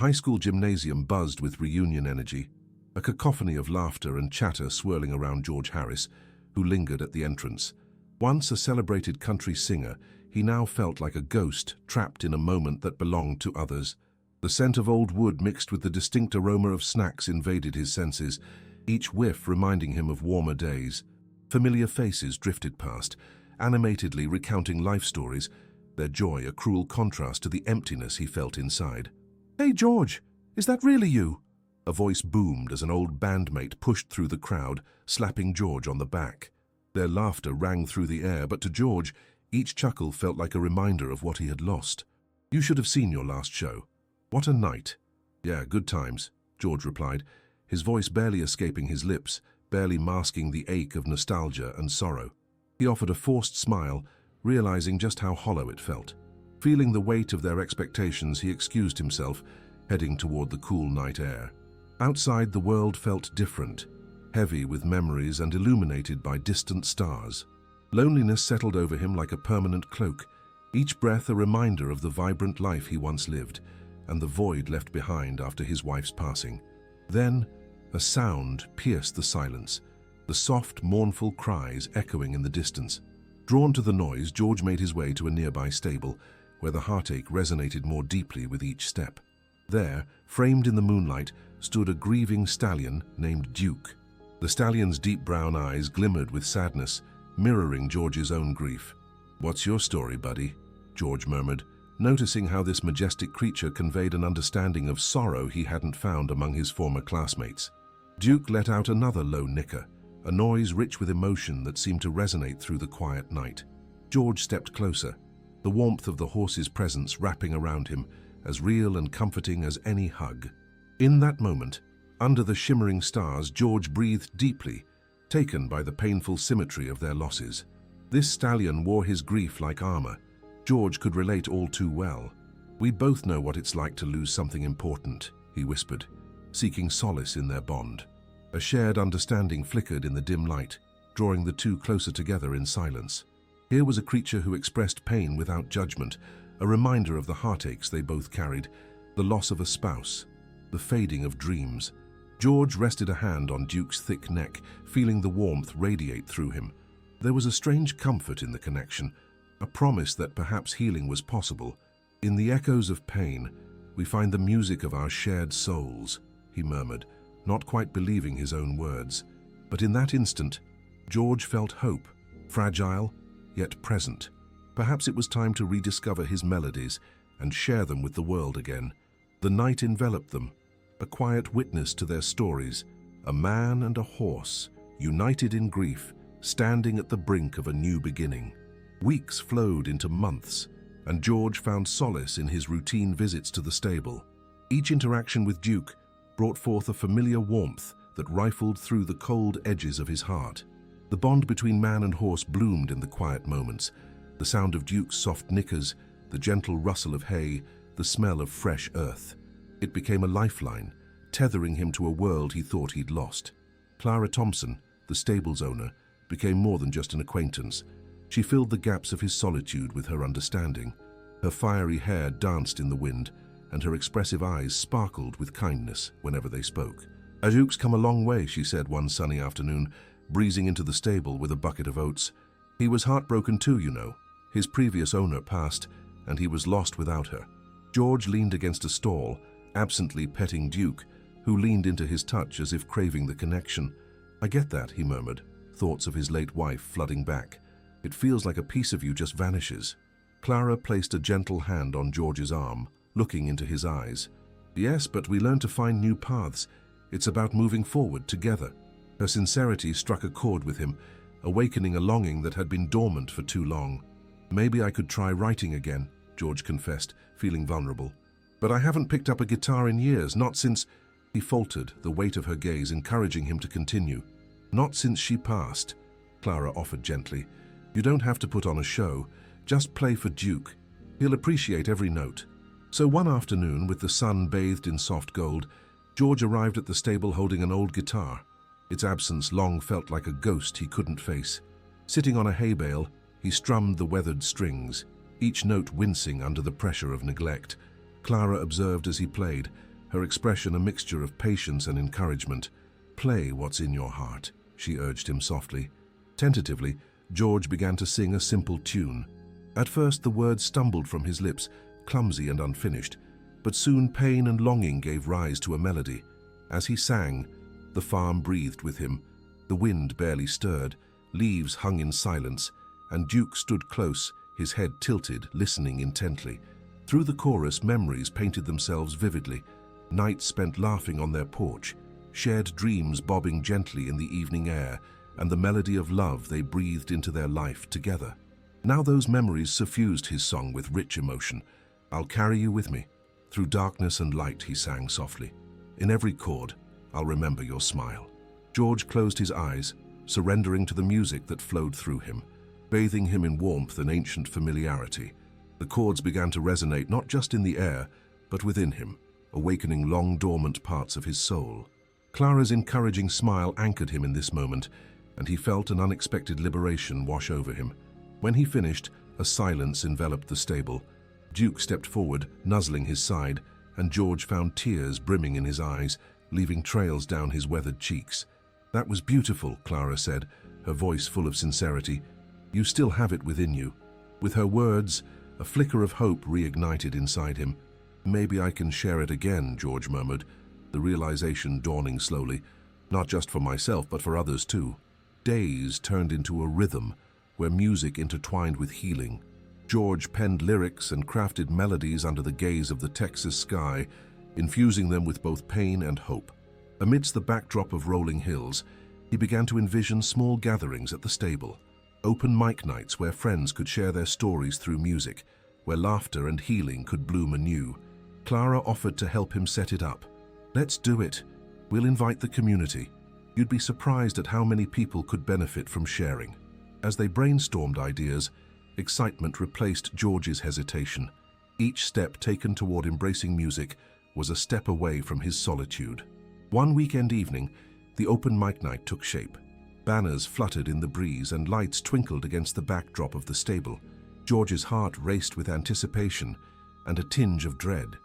High school gymnasium buzzed with reunion energy, a cacophony of laughter and chatter swirling around George Harris, who lingered at the entrance. Once a celebrated country singer, he now felt like a ghost trapped in a moment that belonged to others. The scent of old wood mixed with the distinct aroma of snacks invaded his senses, each whiff reminding him of warmer days. Familiar faces drifted past, animatedly recounting life stories, their joy a cruel contrast to the emptiness he felt inside. "Hey, George, is that really you?" A voice boomed as an old bandmate pushed through the crowd, slapping George on the back. Their laughter rang through the air, but to George, each chuckle felt like a reminder of what he had lost. "You should have seen your last show. What a night." "Yeah, good times," George replied, his voice barely escaping his lips, barely masking the ache of nostalgia and sorrow. He offered a forced smile, realizing just how hollow it felt. Feeling the weight of their expectations, he excused himself, heading toward the cool night air. Outside, the world felt different, heavy with memories and illuminated by distant stars. Loneliness settled over him like a permanent cloak, each breath a reminder of the vibrant life he once lived, and the void left behind after his wife's passing. Then, a sound pierced the silence, the soft, mournful cries echoing in the distance. Drawn to the noise, George made his way to a nearby stable, where the heartache resonated more deeply with each step. There, framed in the moonlight, stood a grieving stallion named Duke. The stallion's deep brown eyes glimmered with sadness, mirroring George's own grief. "What's your story, buddy?" George murmured, noticing how this majestic creature conveyed an understanding of sorrow he hadn't found among his former classmates. Duke let out another low nicker, a noise rich with emotion that seemed to resonate through the quiet night. George stepped closer, the warmth of the horse's presence wrapping around him, as real and comforting as any hug. In that moment, under the shimmering stars, George breathed deeply, taken by the painful symmetry of their losses. This stallion wore his grief like armor. George could relate all too well. "We both know what it's like to lose something important," he whispered, seeking solace in their bond. A shared understanding flickered in the dim light, drawing the two closer together in silence. Here was a creature who expressed pain without judgment, a reminder of the heartaches they both carried, the loss of a spouse, the fading of dreams. George rested a hand on Duke's thick neck, feeling the warmth radiate through him. There was a strange comfort in the connection, a promise that perhaps healing was possible. "In the echoes of pain, we find the music of our shared souls," he murmured, not quite believing his own words. But in that instant, George felt hope, fragile, yet present. Perhaps it was time to rediscover his melodies and share them with the world again. The night enveloped them, a quiet witness to their stories, a man and a horse, united in grief, standing at the brink of a new beginning. Weeks flowed into months, and George found solace in his routine visits to the stable. Each interaction with Duke brought forth a familiar warmth that rifled through the cold edges of his heart. The bond between man and horse bloomed in the quiet moments, the sound of Duke's soft knickers, the gentle rustle of hay, the smell of fresh earth. It became a lifeline, tethering him to a world he thought he'd lost. Clara Thompson, the stable's owner, became more than just an acquaintance. She filled the gaps of his solitude with her understanding. Her fiery hair danced in the wind, and her expressive eyes sparkled with kindness whenever they spoke. "Duke's come a long way," she said one sunny afternoon, breezing into the stable with a bucket of oats. "He was heartbroken too, you know. His previous owner passed, and he was lost without her." George leaned against a stall, absently petting Duke, who leaned into his touch as if craving the connection. "I get that," he murmured, thoughts of his late wife flooding back. "It feels like a piece of you just vanishes." Clara placed a gentle hand on George's arm, looking into his eyes. "Yes, but we learn to find new paths. It's about moving forward together." Her sincerity struck a chord with him, awakening a longing that had been dormant for too long. "Maybe I could try writing again," George confessed, feeling vulnerable. "But I haven't picked up a guitar in years, not since—" He faltered, the weight of her gaze encouraging him to continue. "Not since she passed," Clara offered gently. "You don't have to put on a show. Just play for Duke. He'll appreciate every note." So one afternoon, with the sun bathed in soft gold, George arrived at the stable holding an old guitar. Its absence long felt like a ghost he couldn't face. Sitting on a hay bale, he strummed the weathered strings, each note wincing under the pressure of neglect. Clara observed as he played, her expression a mixture of patience and encouragement. "Play what's in your heart," she urged him softly. Tentatively, George began to sing a simple tune. At first the words stumbled from his lips, clumsy and unfinished, but soon pain and longing gave rise to a melody. As he sang, the farm breathed with him. The wind barely stirred, leaves hung in silence, and Duke stood close, his head tilted, listening intently. Through the chorus, memories painted themselves vividly. Nights spent laughing on their porch, shared dreams bobbing gently in the evening air, and the melody of love they breathed into their life together. Now those memories suffused his song with rich emotion. "I'll carry you with me. Through darkness and light," he sang softly. "In every chord, I'll remember your smile." George closed his eyes, surrendering to the music that flowed through him, bathing him in warmth and ancient familiarity. The chords began to resonate not just in the air, but within him, awakening long-dormant parts of his soul. Clara's encouraging smile anchored him in this moment, and he felt an unexpected liberation wash over him. When he finished, a silence enveloped the stable. Duke stepped forward, nuzzling his side, and George found tears brimming in his eyes, leaving trails down his weathered cheeks. "That was beautiful," Clara said, her voice full of sincerity. "You still have it within you." With her words, a flicker of hope reignited inside him. "Maybe I can share it again," George murmured, the realization dawning slowly, not just for myself but for others too. Days turned into a rhythm, where music intertwined with healing. George penned lyrics and crafted melodies under the gaze of the Texas sky, infusing them with both pain and hope. Amidst the backdrop of rolling hills, he began to envision small gatherings at the stable, open mic nights where friends could share their stories through music, where laughter and healing could bloom anew. Clara offered to help him set it up. "Let's do it. We'll invite the community. You'd be surprised at how many people could benefit from sharing." As they brainstormed ideas, excitement replaced George's hesitation. Each step taken toward embracing music was a step away from his solitude. One weekend evening, the open mic night took shape. Banners fluttered in the breeze and lights twinkled against the backdrop of the stable. George's heart raced with anticipation and a tinge of dread.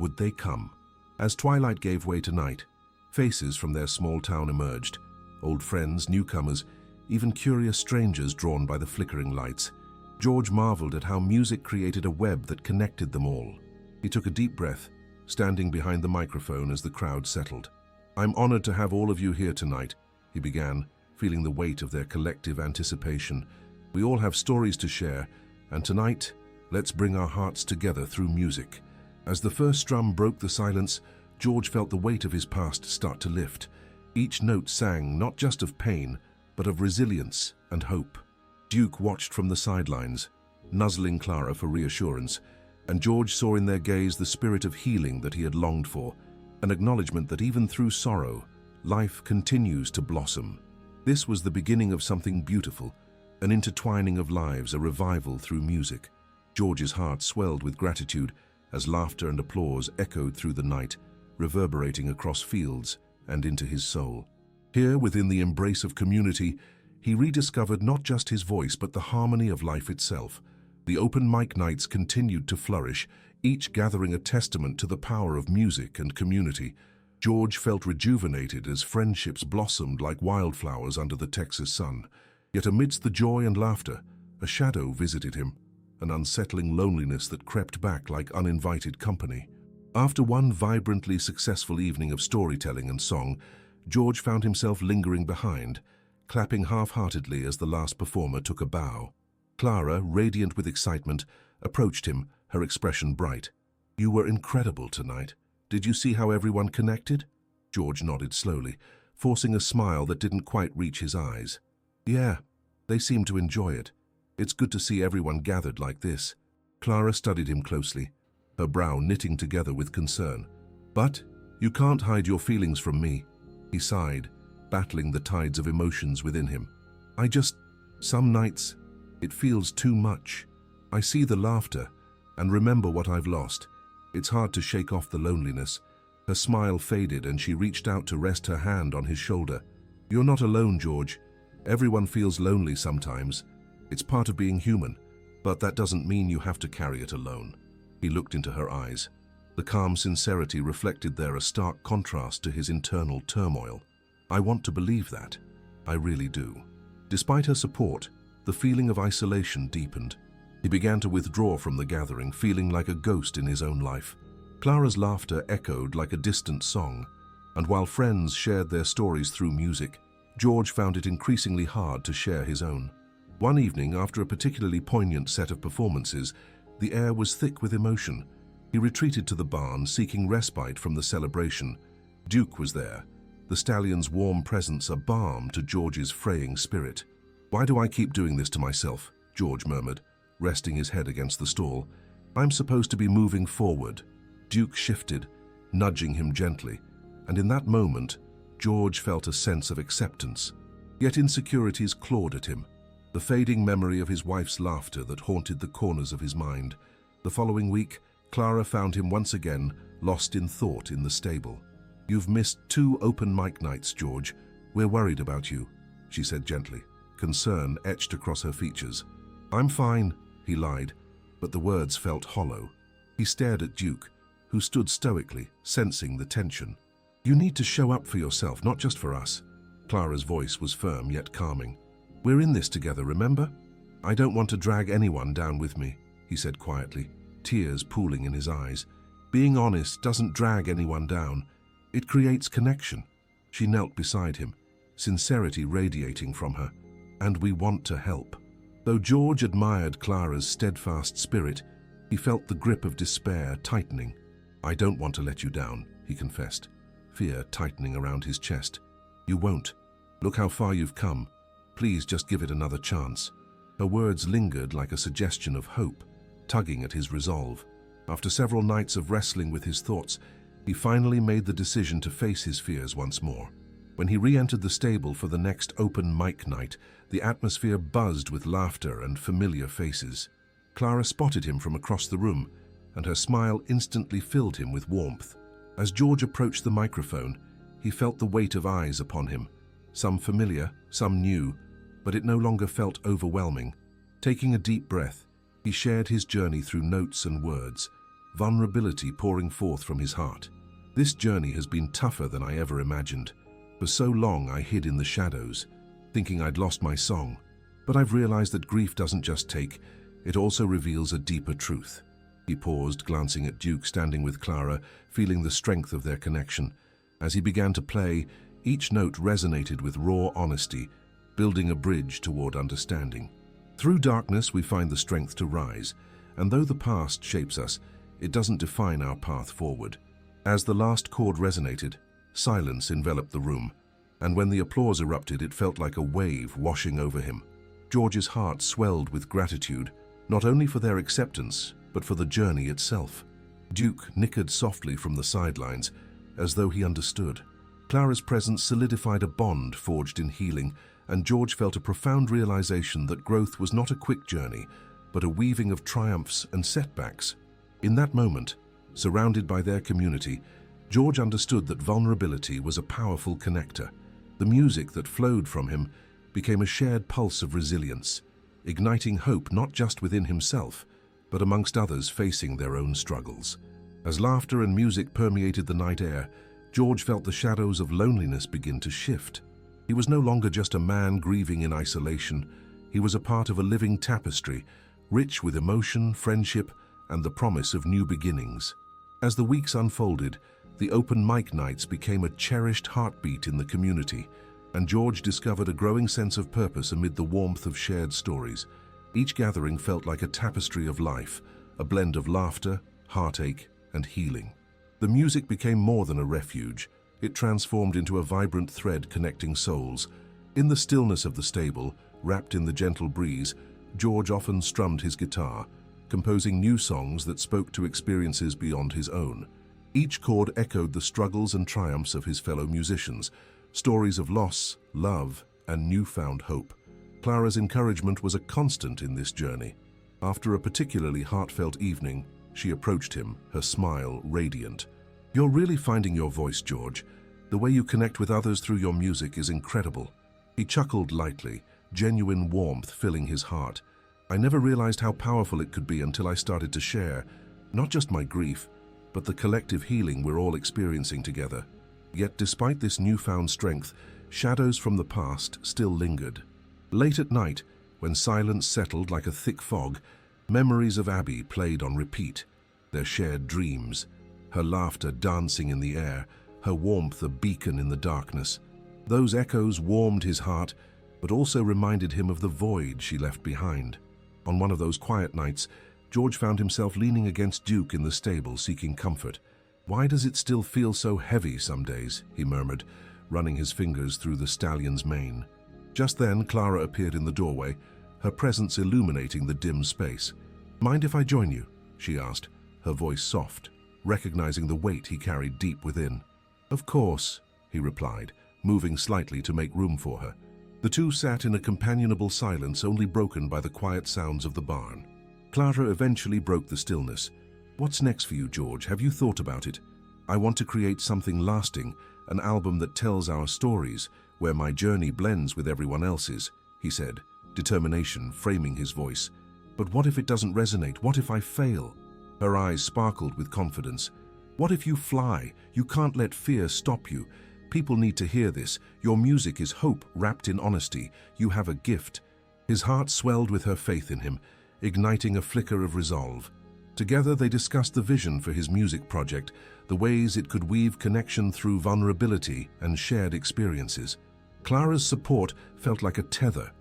Would they come? As twilight gave way to night, faces from their small town emerged. Old friends, newcomers, even curious strangers drawn by the flickering lights. George marveled at how music created a web that connected them all. He took a deep breath, standing behind the microphone as the crowd settled. "I'm honored to have all of you here tonight," he began, feeling the weight of their collective anticipation. "We all have stories to share, and tonight, let's bring our hearts together through music." As the first drum broke the silence, George felt the weight of his past start to lift. Each note sang not just of pain, but of resilience and hope. Duke watched from the sidelines, nuzzling Clara for reassurance, and George saw in their gaze the spirit of healing that he had longed for, an acknowledgement that even through sorrow, life continues to blossom. This was the beginning of something beautiful, an intertwining of lives, a revival through music. George's heart swelled with gratitude as laughter and applause echoed through the night, reverberating across fields and into his soul. Here, within the embrace of community, he rediscovered not just his voice but the harmony of life itself. The open mic nights continued to flourish, each gathering a testament to the power of music and community. George felt rejuvenated as friendships blossomed like wildflowers under the Texas sun. Yet amidst the joy and laughter, a shadow visited him, an unsettling loneliness that crept back like uninvited company. After one vibrantly successful evening of storytelling and song, George found himself lingering behind, clapping half-heartedly as the last performer took a bow. Clara, radiant with excitement, approached him, her expression bright. "You were incredible tonight. Did you see how everyone connected?" George nodded slowly, forcing a smile that didn't quite reach his eyes. "Yeah, they seemed to enjoy it. It's good to see everyone gathered like this." Clara studied him closely, her brow knitting together with concern. "But you can't hide your feelings from me," he sighed, battling the tides of emotions within him. Some nights, it feels too much. I see the laughter and remember what I've lost. It's hard to shake off the loneliness." Her smile faded and she reached out to rest her hand on his shoulder. "You're not alone, George. Everyone feels lonely sometimes. It's part of being human, but that doesn't mean you have to carry it alone." He looked into her eyes. The calm sincerity reflected there a stark contrast to his internal turmoil. "I want to believe that. I really do." Despite her support, the feeling of isolation deepened. He began to withdraw from the gathering, feeling like a ghost in his own life. Clara's laughter echoed like a distant song, and while friends shared their stories through music, George found it increasingly hard to share his own. One evening, after a particularly poignant set of performances, the air was thick with emotion. He retreated to the barn, seeking respite from the celebration. Duke was there, the stallion's warm presence a balm to George's fraying spirit. "Why do I keep doing this to myself?" George murmured, resting his head against the stall. "I'm supposed to be moving forward." Duke shifted, nudging him gently, and in that moment, George felt a sense of acceptance. Yet insecurities clawed at him, the fading memory of his wife's laughter that haunted the corners of his mind. The following week, Clara found him once again, lost in thought in the stable. "You've missed 2 open mic nights, George. We're worried about you," she said gently, concern etched across her features. "I'm fine," he lied, but the words felt hollow. He stared at Duke, who stood stoically, sensing the tension. "You need to show up for yourself, not just for us." Clara's voice was firm yet calming. "We're in this together, remember? I don't want to drag anyone down with me," he said quietly, tears pooling in his eyes. "Being honest doesn't drag anyone down. It creates connection." She knelt beside him, sincerity radiating from her. "And we want to help." Though George admired Clara's steadfast spirit, he felt the grip of despair tightening. "I don't want to let you down," he confessed, fear tightening around his chest. "You won't. Look how far you've come. Please just give it another chance." Her words lingered like a suggestion of hope, tugging at his resolve. After several nights of wrestling with his thoughts, he finally made the decision to face his fears once more. When he re-entered the stable for the next open mic night, the atmosphere buzzed with laughter and familiar faces. Clara spotted him from across the room, and her smile instantly filled him with warmth. As George approached the microphone, he felt the weight of eyes upon him, some familiar, some new, but it no longer felt overwhelming. Taking a deep breath, he shared his journey through notes and words, vulnerability pouring forth from his heart. "This journey has been tougher than I ever imagined. For so long I hid in the shadows, thinking I'd lost my song. But I've realized that grief doesn't just take, it also reveals a deeper truth." He paused, glancing at Duke standing with Clara, feeling the strength of their connection. As he began to play, each note resonated with raw honesty, building a bridge toward understanding. Through darkness we find the strength to rise, and though the past shapes us, it doesn't define our path forward. As the last chord resonated, silence enveloped the room, and when the applause erupted, it felt like a wave washing over him. George's heart swelled with gratitude, not only for their acceptance, but for the journey itself. Duke nickered softly from the sidelines, as though he understood. Clara's presence solidified a bond forged in healing, and George felt a profound realization that growth was not a quick journey, but a weaving of triumphs and setbacks. In that moment, surrounded by their community, George understood that vulnerability was a powerful connector. The music that flowed from him became a shared pulse of resilience, igniting hope not just within himself, but amongst others facing their own struggles. As laughter and music permeated the night air, George felt the shadows of loneliness begin to shift. He was no longer just a man grieving in isolation. He was a part of a living tapestry, rich with emotion, friendship, and the promise of new beginnings. As the weeks unfolded, the open mic nights became a cherished heartbeat in the community, and George discovered a growing sense of purpose amid the warmth of shared stories. Each gathering felt like a tapestry of life, a blend of laughter, heartache, and healing. The music became more than a refuge. It transformed into a vibrant thread connecting souls. In the stillness of the stable, wrapped in the gentle breeze, George often strummed his guitar, composing new songs that spoke to experiences beyond his own. Each chord echoed the struggles and triumphs of his fellow musicians, stories of loss, love, and newfound hope. Clara's encouragement was a constant in this journey. After a particularly heartfelt evening, she approached him, her smile radiant. "You're really finding your voice, George. The way you connect with others through your music is incredible." He chuckled lightly, genuine warmth filling his heart. "I never realized how powerful it could be until I started to share, not just my grief, but the collective healing we're all experiencing together. Yet despite this newfound strength, shadows from the past still lingered. Late at night, when silence settled like a thick fog, memories of Abby played on repeat, their shared dreams, her laughter dancing in the air, her warmth a beacon in the darkness. Those echoes warmed his heart, but also reminded him of the void she left behind. On one of those quiet nights, George found himself leaning against Duke in the stable, seeking comfort. "Why does it still feel so heavy some days?" he murmured, running his fingers through the stallion's mane. Just then, Clara appeared in the doorway, her presence illuminating the dim space. "Mind if I join you?" she asked, her voice soft, recognizing the weight he carried deep within. "Of course," he replied, moving slightly to make room for her. The two sat in a companionable silence only broken by the quiet sounds of the barn. Clara eventually broke the stillness. "What's next for you, George? Have you thought about it?" "I want to create something lasting, an album that tells our stories, where my journey blends with everyone else's," he said, determination framing his voice. "But what if it doesn't resonate? What if I fail?" Her eyes sparkled with confidence. "What if you fly? You can't let fear stop you. People need to hear this. Your music is hope wrapped in honesty. You have a gift." His heart swelled with her faith in him, igniting a flicker of resolve. Together they discussed the vision for his music project, the ways it could weave connection through vulnerability and shared experiences. Clara's support felt like a tether,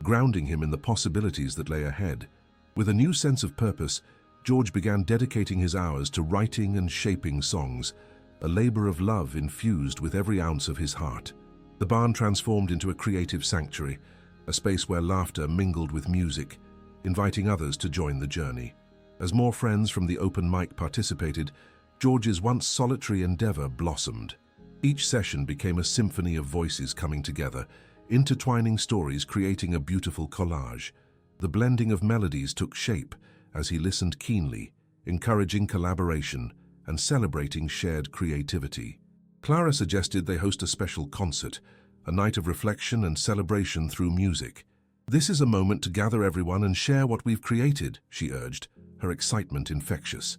grounding him in the possibilities that lay ahead. With a new sense of purpose, George began dedicating his hours to writing and shaping songs, a labor of love infused with every ounce of his heart. The barn transformed into a creative sanctuary, a space where laughter mingled with music, inviting others to join the journey. As more friends from the open mic participated, George's once solitary endeavor blossomed. Each session became a symphony of voices coming together, intertwining stories, creating a beautiful collage. The blending of melodies took shape as he listened keenly, encouraging collaboration and celebrating shared creativity. Clara suggested they host a special concert, a night of reflection and celebration through music. "This is a moment to gather everyone and share what we've created," she urged, her excitement infectious.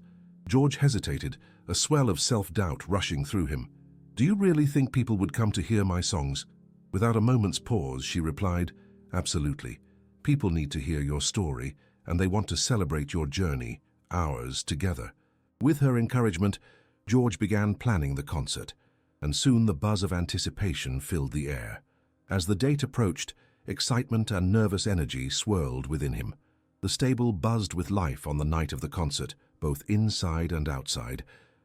George hesitated, a swell of self-doubt rushing through him. "Do you really think people would come to hear my songs?" Without a moment's pause, she replied, "Absolutely. People need to hear your story, and they want to celebrate your journey, ours, together." With her encouragement, George began planning the concert, and soon the buzz of anticipation filled the air. As the date approached, excitement and nervous energy swirled within him. The stable buzzed with life on the night of the concert, both inside and outside,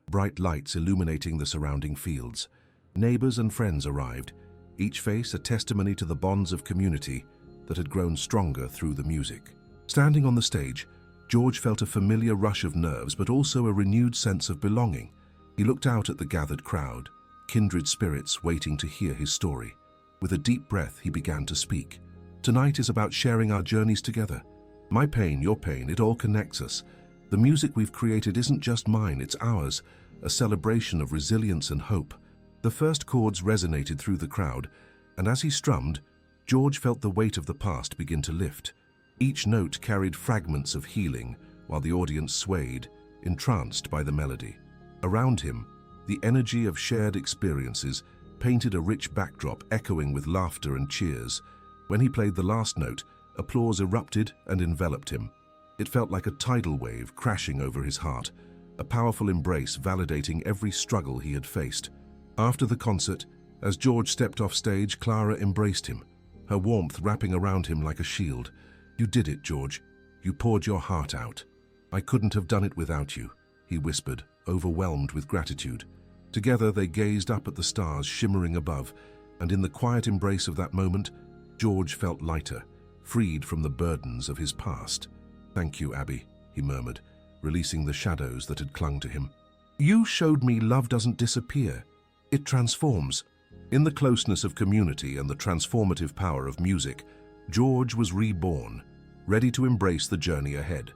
bright lights illuminating the surrounding fields. Neighbors and friends arrived, each face a testimony to the bonds of community that had grown stronger through the music. Standing on the stage, George felt a familiar rush of nerves, but also a renewed sense of belonging. He looked out at the gathered crowd, kindred spirits waiting to hear his story. With a deep breath, he began to speak. "Tonight is about sharing our journeys together. My pain, your pain, it all connects us. The music we've created isn't just mine, it's ours, a celebration of resilience and hope." The first chords resonated through the crowd, and as he strummed, George felt the weight of the past begin to lift. Each note carried fragments of healing, while the audience swayed, entranced by the melody. Around him, the energy of shared experiences painted a rich backdrop echoing with laughter and cheers. When he played the last note, applause erupted and enveloped him. It felt like a tidal wave crashing over his heart, a powerful embrace validating every struggle he had faced. After the concert, as George stepped off stage, Clara embraced him, her warmth wrapping around him like a shield. "You did it, George. You poured your heart out. I couldn't have done it without you," he whispered, overwhelmed with gratitude. Together they gazed up at the stars shimmering above, and in the quiet embrace of that moment, George felt lighter, freed from the burdens of his past. "Thank you, Abby," he murmured, releasing the shadows that had clung to him. "You showed me love doesn't disappear. It transforms." In the closeness of community and the transformative power of music, George was reborn, ready to embrace the journey ahead.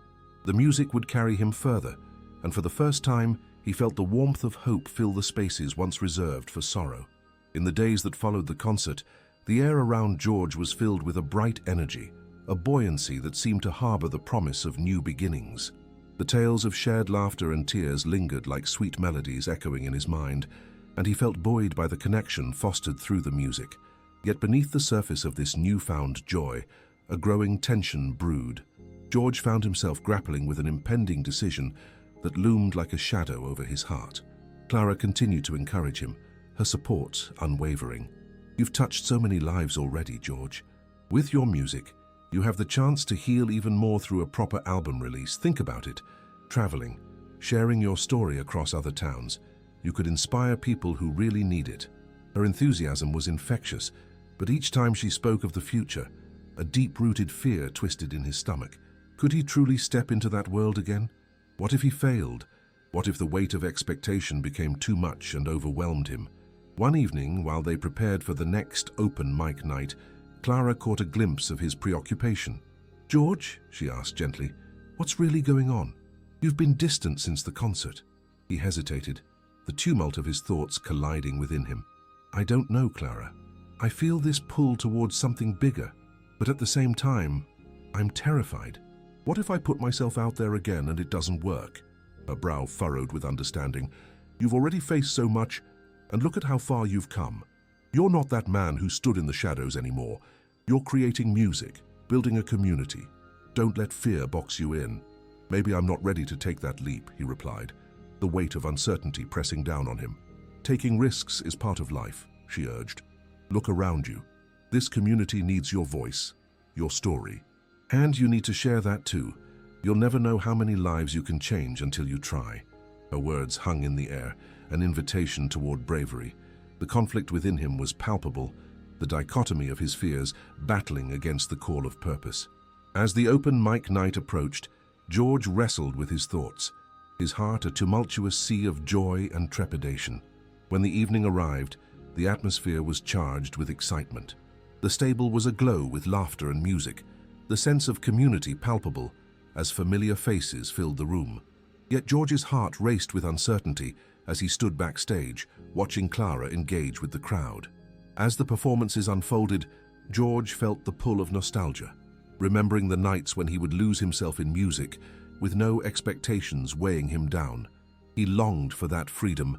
The music would carry him further, and for the first time, he felt the warmth of hope fill the spaces once reserved for sorrow. In the days that followed the concert, the air around George was filled with a bright energy, a buoyancy that seemed to harbor the promise of new beginnings. The tales of shared laughter and tears lingered like sweet melodies echoing in his mind, and he felt buoyed by the connection fostered through the music. Yet beneath the surface of this newfound joy, a growing tension brewed. George found himself grappling with an impending decision that loomed like a shadow over his heart. Clara continued to encourage him, her support unwavering. "You've touched so many lives already, George. With your music, you have the chance to heal even more through a proper album release. Think about it. Traveling, sharing your story across other towns. You could inspire people who really need it." Her enthusiasm was infectious, but each time she spoke of the future, a deep-rooted fear twisted in his stomach. Could he truly step into that world again? What if he failed? What if the weight of expectation became too much and overwhelmed him? One evening, while they prepared for the next open mic night, Clara caught a glimpse of his preoccupation. "George," she asked gently, "what's really going on? You've been distant since the concert." He hesitated, the tumult of his thoughts colliding within him. "I don't know, Clara. I feel this pull towards something bigger, but at the same time, I'm terrified. What if I put myself out there again and it doesn't work?" Her brow furrowed with understanding. "You've already faced so much, and look at how far you've come. You're not that man who stood in the shadows anymore. You're creating music, building a community. Don't let fear box you in." "Maybe I'm not ready to take that leap," he replied, the weight of uncertainty pressing down on him. "Taking risks is part of life," she urged. "Look around you. This community needs your voice, your story. And you need to share that too. You'll never know how many lives you can change until you try." Her words hung in the air, an invitation toward bravery. The conflict within him was palpable, the dichotomy of his fears battling against the call of purpose. As the open mic night approached, George wrestled with his thoughts, his heart a tumultuous sea of joy and trepidation. When the evening arrived, the atmosphere was charged with excitement. The stable was aglow with laughter and music, the sense of community palpable as familiar faces filled the room. Yet George's heart raced with uncertainty as he stood backstage, watching Clara engage with the crowd. As the performances unfolded, George felt the pull of nostalgia, remembering the nights when he would lose himself in music, with no expectations weighing him down. He longed for that freedom,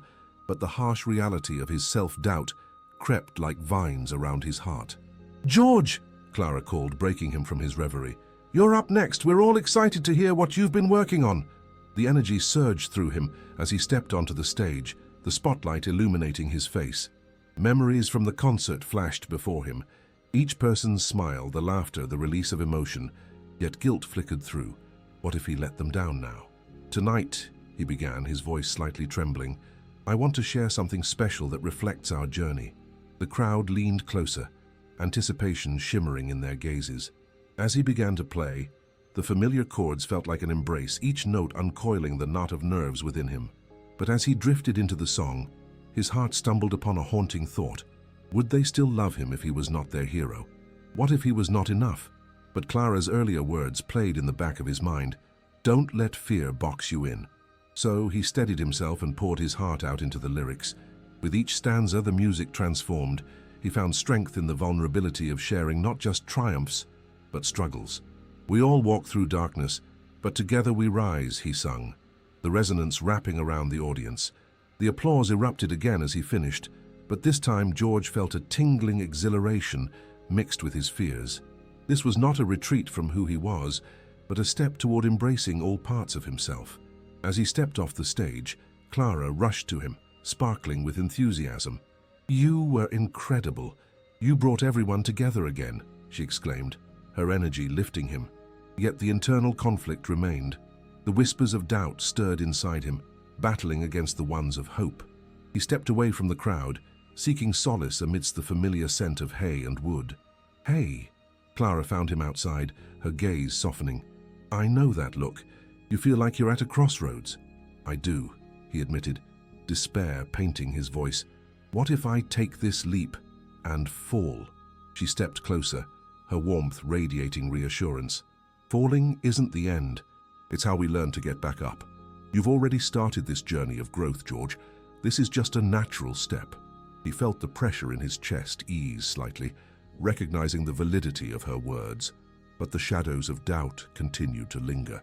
but the harsh reality of his self-doubt crept like vines around his heart. "George!" Clara called, breaking him from his reverie. "You're up next. We're all excited to hear what you've been working on." The energy surged through him as he stepped onto the stage, the spotlight illuminating his face. Memories from the concert flashed before him. Each person's smile, the laughter, the release of emotion, yet guilt flickered through. What if he let them down now? "Tonight," he began, his voice slightly trembling, "I want to share something special that reflects our journey." The crowd leaned closer, anticipation shimmering in their gazes. As he began to play, the familiar chords felt like an embrace, each note uncoiling the knot of nerves within him. But as he drifted into the song, his heart stumbled upon a haunting thought. Would they still love him if he was not their hero? What if he was not enough? But Clara's earlier words played in the back of his mind. "Don't let fear box you in." So he steadied himself and poured his heart out into the lyrics. With each stanza, the music transformed. He found strength in the vulnerability of sharing not just triumphs, but struggles. "We all walk through darkness, but together we rise," he sung, the resonance wrapping around the audience. The applause erupted again as he finished, but this time George felt a tingling exhilaration mixed with his fears. This was not a retreat from who he was, but a step toward embracing all parts of himself. As he stepped off the stage, Clara rushed to him, sparkling with enthusiasm. "You were incredible. You brought everyone together again," she exclaimed, her energy lifting him. Yet the internal conflict remained. The whispers of doubt stirred inside him, battling against the ones of hope. He stepped away from the crowd, seeking solace amidst the familiar scent of hay and wood. "Hey!" Clara found him outside, her gaze softening. "I know that look. You feel like you're at a crossroads." "I do," he admitted, despair painting his voice. "What if I take this leap and fall?" She stepped closer, her warmth radiating reassurance. "Falling isn't the end. It's how we learn to get back up. You've already started this journey of growth, George. This is just a natural step." He felt the pressure in his chest ease slightly, recognizing the validity of her words. But the shadows of doubt continued to linger,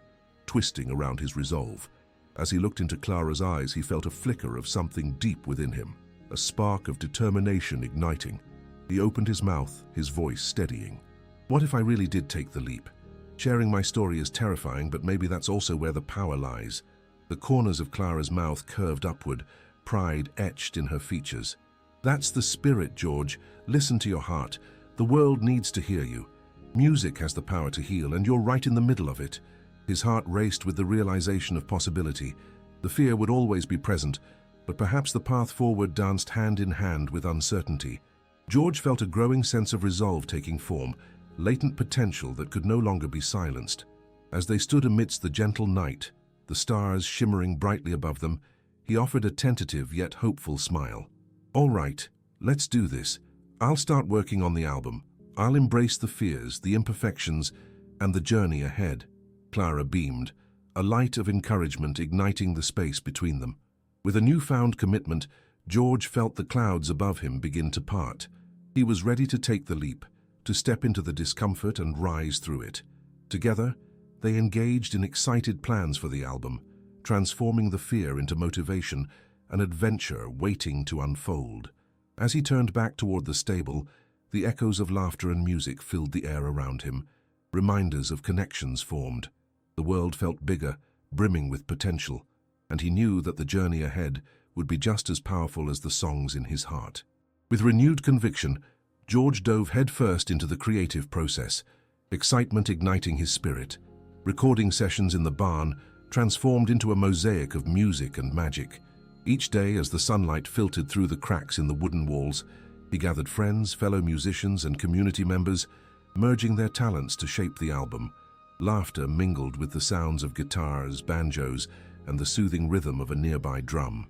twisting around his resolve. As he looked into Clara's eyes, he felt a flicker of something deep within him, a spark of determination igniting. He opened his mouth, his voice steadying. What if I really did take the leap? Sharing my story is terrifying, but maybe that's also where the power lies. The corners of Clara's mouth curved upward, pride etched in her features. That's the spirit, George. Listen to your heart. The world needs to hear you. Music has the power to heal, and you're right in the middle of it. His heart raced with the realization of possibility. The fear would always be present, but perhaps the path forward danced hand in hand with uncertainty. George felt a growing sense of resolve taking form, latent potential that could no longer be silenced. As they stood amidst the gentle night, the stars shimmering brightly above them, he offered a tentative yet hopeful smile. "All right, let's do this. I'll start working on the album. I'll embrace the fears, the imperfections, and the journey ahead." Clara beamed, a light of encouragement igniting the space between them. With a newfound commitment, George felt the clouds above him begin to part. He was ready to take the leap, to step into the discomfort and rise through it. Together, they engaged in excited plans for the album, transforming the fear into motivation, an adventure waiting to unfold. As he turned back toward the stable, the echoes of laughter and music filled the air around him, reminders of connections formed. The world felt bigger, brimming with potential, and he knew that the journey ahead would be just as powerful as the songs in his heart. With renewed conviction, George dove headfirst into the creative process, excitement igniting his spirit. Recording sessions in the barn transformed into a mosaic of music and magic. Each day, as the sunlight filtered through the cracks in the wooden walls, he gathered friends, fellow musicians, and community members, merging their talents to shape the album. Laughter mingled with the sounds of guitars, banjos, and the soothing rhythm of a nearby drum.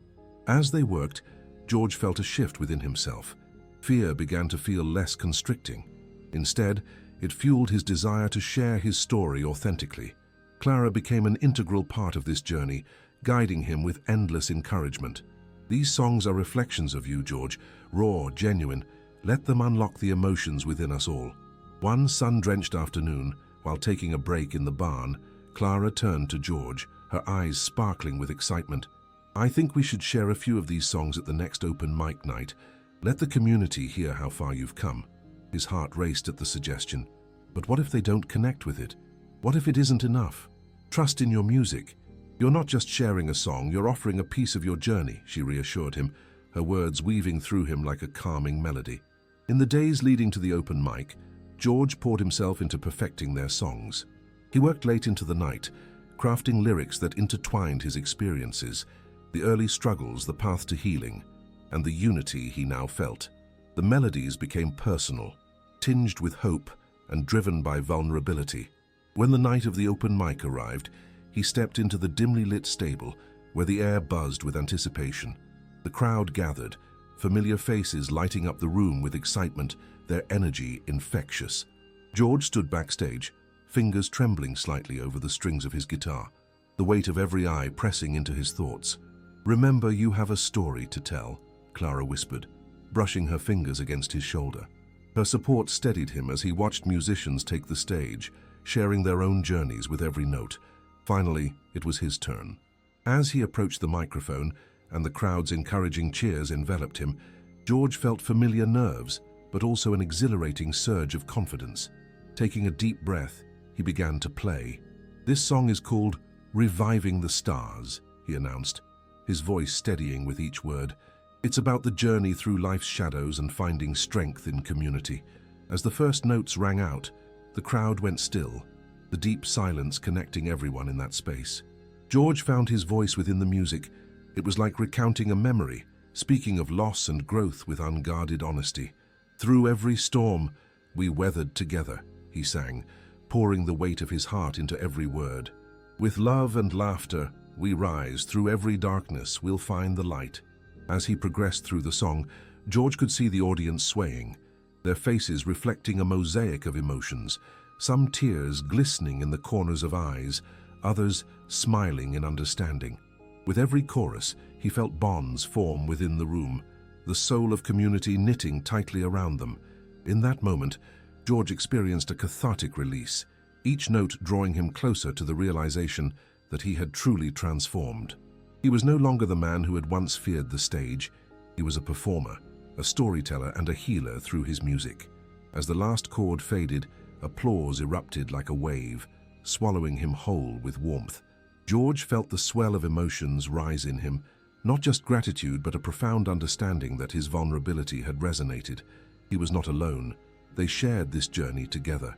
As they worked, George felt a shift within himself. Fear began to feel less constricting. Instead, it fueled his desire to share his story authentically. Clara became an integral part of this journey, guiding him with endless encouragement. "These songs are reflections of you, George, raw, genuine. Let them unlock the emotions within us all." One sun-drenched afternoon, while taking a break in the barn, Clara turned to George, her eyes sparkling with excitement. "I think we should share a few of these songs at the next open mic night. Let the community hear how far you've come." His heart raced at the suggestion. But what if they don't connect with it? What if it isn't enough? "Trust in your music. You're not just sharing a song, you're offering a piece of your journey," she reassured him, her words weaving through him like a calming melody. In the days leading to the open mic, George poured himself into perfecting their songs. He worked late into the night, crafting lyrics that intertwined his experiences, the early struggles, the path to healing, and the unity he now felt. The melodies became personal, tinged with hope and driven by vulnerability. When the night of the open mic arrived, he stepped into the dimly lit stable where the air buzzed with anticipation. The crowd gathered, familiar faces lighting up the room with excitement, their energy infectious. George stood backstage, fingers trembling slightly over the strings of his guitar, the weight of every eye pressing into his thoughts. "Remember, you have a story to tell," Clara whispered, brushing her fingers against his shoulder. Her support steadied him as he watched musicians take the stage, sharing their own journeys with every note. Finally, it was his turn. As he approached the microphone and the crowd's encouraging cheers enveloped him, George felt familiar nerves, but also an exhilarating surge of confidence. Taking a deep breath, he began to play. "This song is called Reviving the Stars," he announced, his voice steadying with each word. "It's about the journey through life's shadows and finding strength in community." As the first notes rang out, the crowd went still, the deep silence connecting everyone in that space. George found his voice within the music. It was like recounting a memory, speaking of loss and growth with unguarded honesty. "Through every storm, we weathered together," he sang, pouring the weight of his heart into every word. "With love and laughter, we rise. Through every darkness, we'll find the light." As he progressed through the song, George could see the audience swaying, their faces reflecting a mosaic of emotions, some tears glistening in the corners of eyes, others smiling in understanding. With every chorus, he felt bonds form within the room, the soul of community knitting tightly around them. In that moment, George experienced a cathartic release, each note drawing him closer to the realization that he had truly transformed. He was no longer the man who had once feared the stage. He was a performer, a storyteller, and a healer through his music. As the last chord faded, applause erupted like a wave, swallowing him whole with warmth. George felt the swell of emotions rise in him, not just gratitude but a profound understanding that his vulnerability had resonated. He was not alone. They shared this journey together.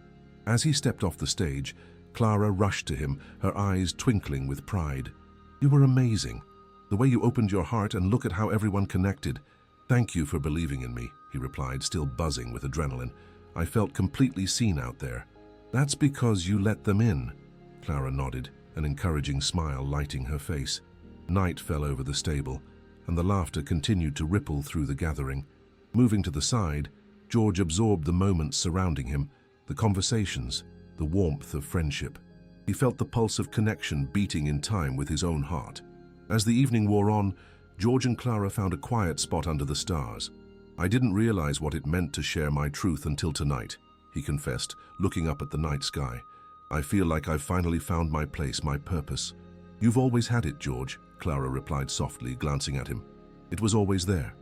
As he stepped off the stage, Clara rushed to him, her eyes twinkling with pride. "You were amazing. The way you opened your heart, and look at how everyone connected." "Thank you for believing in me," he replied, still buzzing with adrenaline. "I felt completely seen out there." "That's because you let them in." Clara nodded, an encouraging smile lighting her face. Night fell over the stable, and the laughter continued to ripple through the gathering. Moving to the side, George absorbed the moments surrounding him, the conversations, the warmth of friendship. He felt the pulse of connection beating in time with his own heart. As the evening wore on, George and Clara found a quiet spot under the stars. "I didn't realize what it meant to share my truth until tonight," he confessed, looking up at the night sky. "I feel like I've finally found my place, my purpose." "You've always had it, George," Clara replied softly, glancing at him. "It was always there,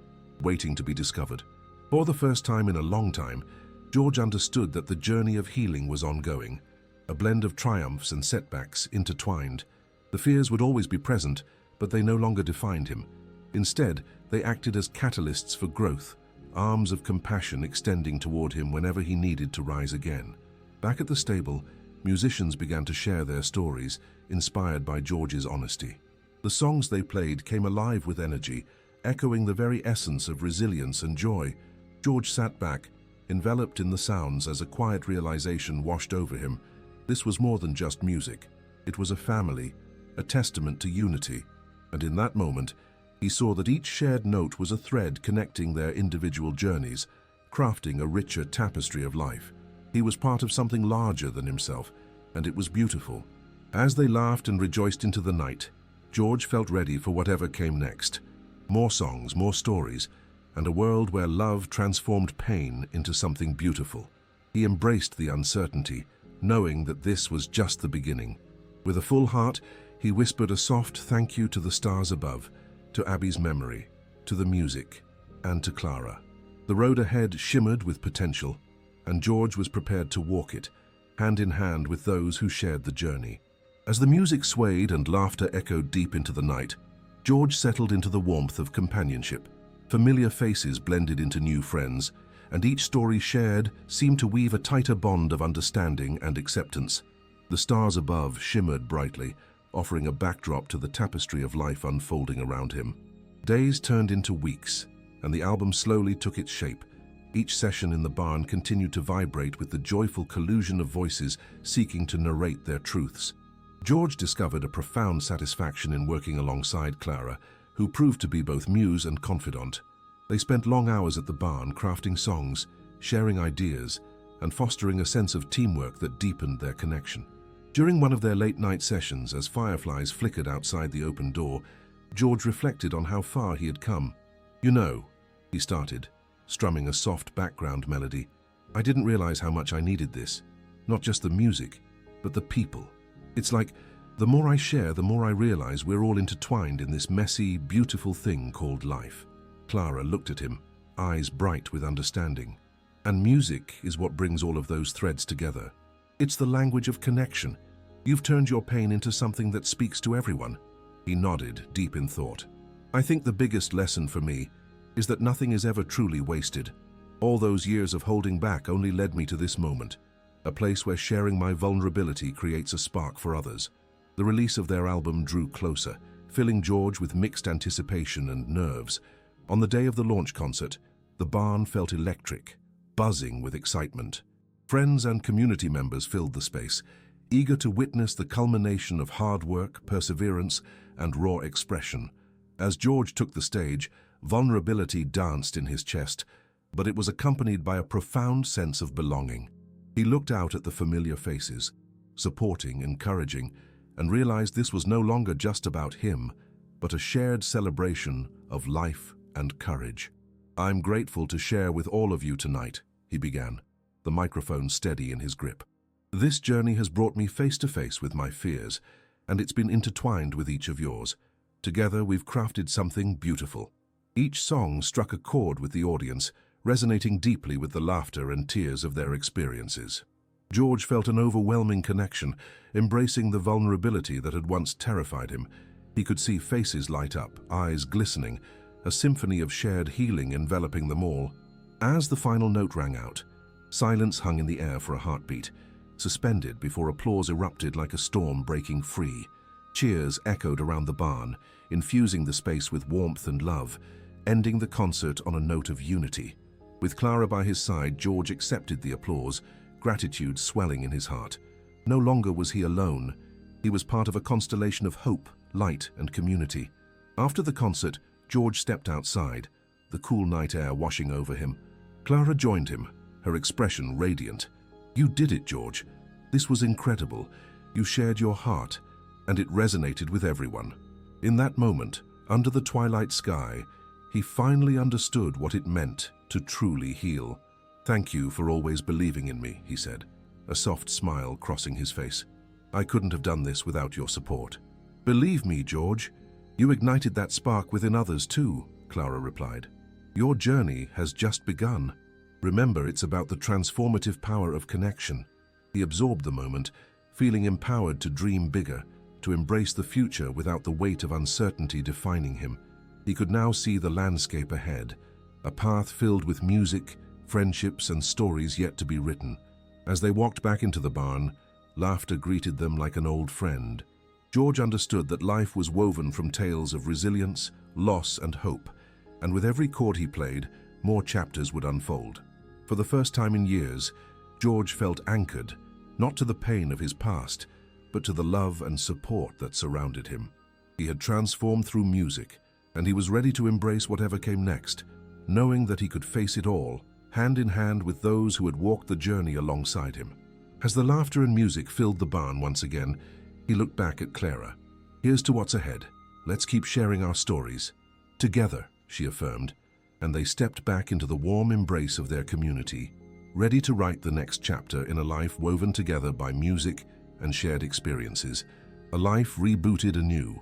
waiting to be discovered." For the first time in a long time, George understood that the journey of healing was ongoing, a blend of triumphs and setbacks intertwined. The fears would always be present, but they no longer defined him. Instead, they acted as catalysts for growth, arms of compassion extending toward him whenever he needed to rise again. Back at the stable, musicians began to share their stories, inspired by George's honesty. The songs they played came alive with energy, echoing the very essence of resilience and joy. George sat back, enveloped in the sounds as a quiet realization washed over him. This was more than just music. It was a family, a testament to unity. And in that moment, he saw that each shared note was a thread connecting their individual journeys, crafting a richer tapestry of life. He was part of something larger than himself, and it was beautiful. As they laughed and rejoiced into the night, George felt ready for whatever came next. More songs, more stories, and a world where love transformed pain into something beautiful. He embraced the uncertainty, knowing that this was just the beginning. With a full heart, he whispered a soft thank you to the stars above, to Abby's memory, to the music, and to Clara. The road ahead shimmered with potential, and George was prepared to walk it, hand in hand with those who shared the journey. As the music swayed and laughter echoed deep into the night, George settled into the warmth of companionship. Familiar faces blended into new friends, and each story shared seemed to weave a tighter bond of understanding and acceptance. The stars above shimmered brightly, offering a backdrop to the tapestry of life unfolding around him. Days turned into weeks, and the album slowly took its shape. Each session in the barn continued to vibrate with the joyful collusion of voices seeking to narrate their truths. George discovered a profound satisfaction in working alongside Clara, who proved to be both muse and confidant. They spent long hours at the barn crafting songs, sharing ideas, and fostering a sense of teamwork that deepened their connection. During one of their late-night sessions, as fireflies flickered outside the open door, George reflected on how far he had come. "You know," he started, strumming a soft background melody, "I didn't realize how much I needed this. Not just the music, but the people. It's like, the more I share, the more I realize we're all intertwined in this messy, beautiful thing called life." Clara looked at him, eyes bright with understanding. "And music is what brings all of those threads together. It's the language of connection. You've turned your pain into something that speaks to everyone." He nodded, deep in thought. "I think the biggest lesson for me is that nothing is ever truly wasted. All those years of holding back only led me to this moment, a place where sharing my vulnerability creates a spark for others." The release of their album drew closer, filling George with mixed anticipation and nerves. On the day of the launch concert, the barn felt electric, buzzing with excitement. Friends and community members filled the space, eager to witness the culmination of hard work, perseverance, and raw expression. As George took the stage, vulnerability danced in his chest, but it was accompanied by a profound sense of belonging. He looked out at the familiar faces, supporting, encouraging, and realized this was no longer just about him, but a shared celebration of life and courage. "I'm grateful to share with all of you tonight," he began, the microphone steady in his grip. "This journey has brought me face to face with my fears, and it's been intertwined with each of yours. Together, we've crafted something beautiful. Each song struck a chord with the audience, resonating deeply with the laughter and tears of their experiences. George felt an overwhelming connection, embracing the vulnerability that had once terrified him. He could see faces light up, eyes glistening, a symphony of shared healing enveloping them all. As the final note rang out, silence hung in the air for a heartbeat, suspended before applause erupted like a storm breaking free. Cheers echoed around the barn, infusing the space with warmth and love, ending the concert on a note of unity. With Clara by his side, George accepted the applause, gratitude swelling in his heart. No longer was he alone. He was part of a constellation of hope, light, and community. After the concert, George stepped outside, the cool night air washing over him. Clara joined him, her expression radiant. "You did it, George. This was incredible. You shared your heart, and it resonated with everyone." In that moment, under the twilight sky, he finally understood what it meant to truly heal. "Thank you for always believing in me," he said, a soft smile crossing his face. "I couldn't have done this without your support." "Believe me, George, you ignited that spark within others too," Clara replied. "Your journey has just begun. Remember, it's about the transformative power of connection." He absorbed the moment, feeling empowered to dream bigger, to embrace the future without the weight of uncertainty defining him. He could now see the landscape ahead, a path filled with music, friendships, and stories yet to be written. As they walked back into the barn, laughter greeted them like an old friend. George understood that life was woven from tales of resilience, loss, and hope, and with every chord he played, more chapters would unfold. For the first time in years, George felt anchored, not to the pain of his past, but to the love and support that surrounded him. He had transformed through music, and he was ready to embrace whatever came next, knowing that he could face it all, hand in hand with those who had walked the journey alongside him. As the laughter and music filled the barn once again, he looked back at Clara. "Here's to what's ahead. Let's keep sharing our stories. Together," she affirmed, and they stepped back into the warm embrace of their community, ready to write the next chapter in a life woven together by music and shared experiences, a life rebooted anew,